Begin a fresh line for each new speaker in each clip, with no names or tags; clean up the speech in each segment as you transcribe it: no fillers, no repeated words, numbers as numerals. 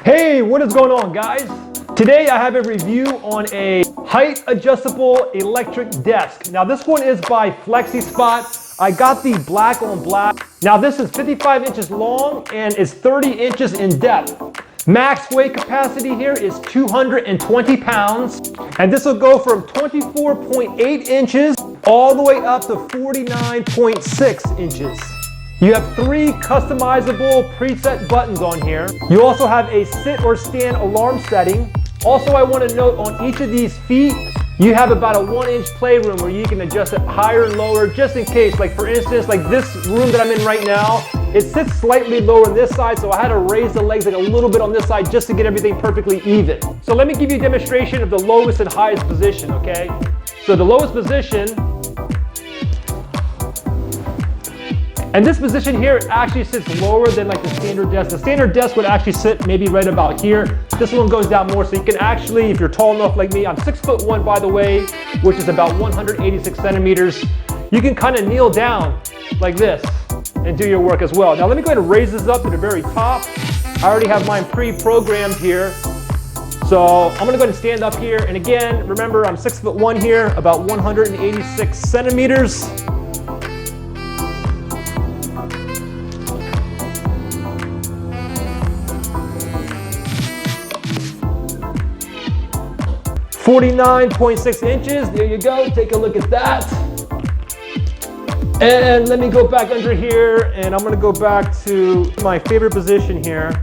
Hey, what is going on, guys? Today I have a review on a height adjustable electric desk. Now this one is by Flexispot. I got the black on black. Now this is 55 inches long and is 30 inches in depth. Max weight capacity here is 220 pounds. And this will go from 24.8 inches all the way up to 49.6 inches. You have 3 customizable preset buttons on here. You also have a sit or stand alarm setting. Also, I want to note on each of these feet, you have about a 1-inch playroom where you can adjust it higher and lower just in case. Like for instance, like this room that I'm in right now, it sits slightly lower on this side, so I had to raise the legs like a little bit on this side just to get everything perfectly even. So let me give you a demonstration of the lowest and highest position, okay? So the lowest position, and this position here actually sits lower than like the standard desk. The standard desk would actually sit maybe right about here. This one goes down more, so you can actually, if you're tall enough like me, I'm 6'1" by the way, which is about 186 centimeters. You can kind of kneel down like this and do your work as well. Now let me go ahead and raise this up to the very top. I already have mine pre-programmed here. So I'm gonna go ahead and stand up here. And again, remember I'm 6'1" here, about 186 centimeters. .6 inches, there you go, take a look at that. And let me go back under here, and I'm gonna go back to my favorite position here.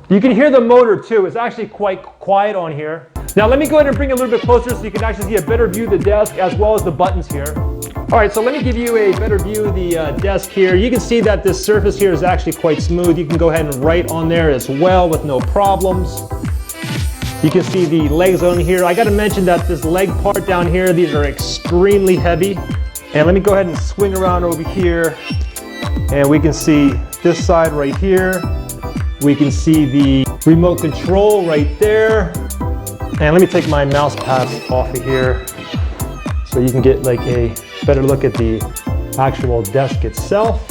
You can hear the motor too, it's actually quite quiet on here. Now let me go ahead and bring it a little bit closer so you can actually see a better view of the desk as well as the buttons here. All right, so let me give you a better view of the desk here. You can see that this surface here is actually quite smooth. You can go ahead and write on there as well with no problems. You can see the legs on here. I gotta mention that this leg part down here, these are extremely heavy. And let me go ahead and swing around over here. And we can see this side right here. We can see the remote control right there. And let me take my mouse pad off of here so you can get like a better look at the actual desk itself.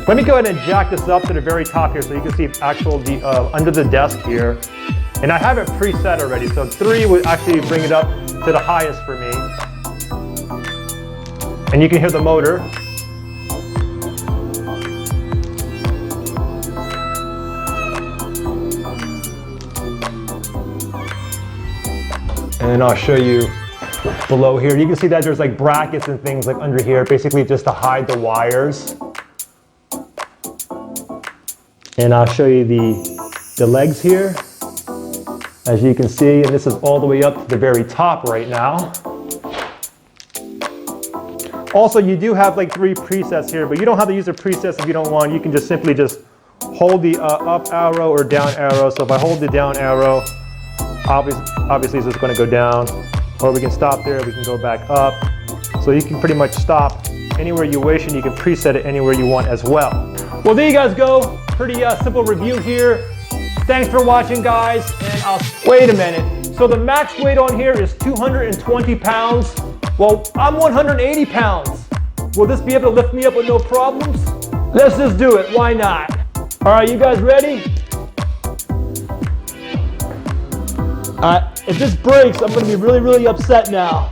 Let me go ahead and jack this up to the very top here so you can see under the desk here. And I have it preset already, so 3 would actually bring it up to the highest for me. And you can hear the motor. And I'll show you below here. You can see that there's like brackets and things like under here, basically just to hide the wires. And I'll show you the legs here, as you can see, and this is all the way up to the very top right now. Also, you do have like 3 presets here, but you don't have to use the presets if you don't want. You can just simply just hold the up arrow or down arrow. So if I hold the down arrow, obviously this is going to go down, or we can stop there, we can go back up. So you can pretty much stop anywhere you wish, and you can preset it anywhere you want as well. Well, there you guys go. Pretty simple review here. Thanks for watching, guys. And wait a minute. So the max weight on here is 220 pounds. Well, I'm 180 pounds. Will this be able to lift me up with no problems? Let's just do it. Why not? All right, you guys ready? If this breaks, I'm going to be really, really upset now.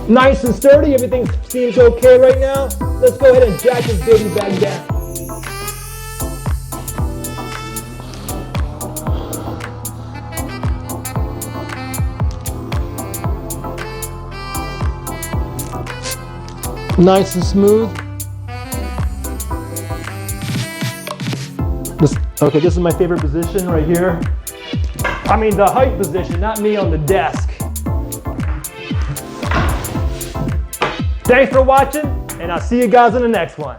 Nice and sturdy, everything seems okay right now. Let's go ahead and jack this baby back down. Nice and smooth. Okay, this is my favorite position right here. I mean the height position, not me on the desk. Thanks for watching, and I'll see you guys in the next one.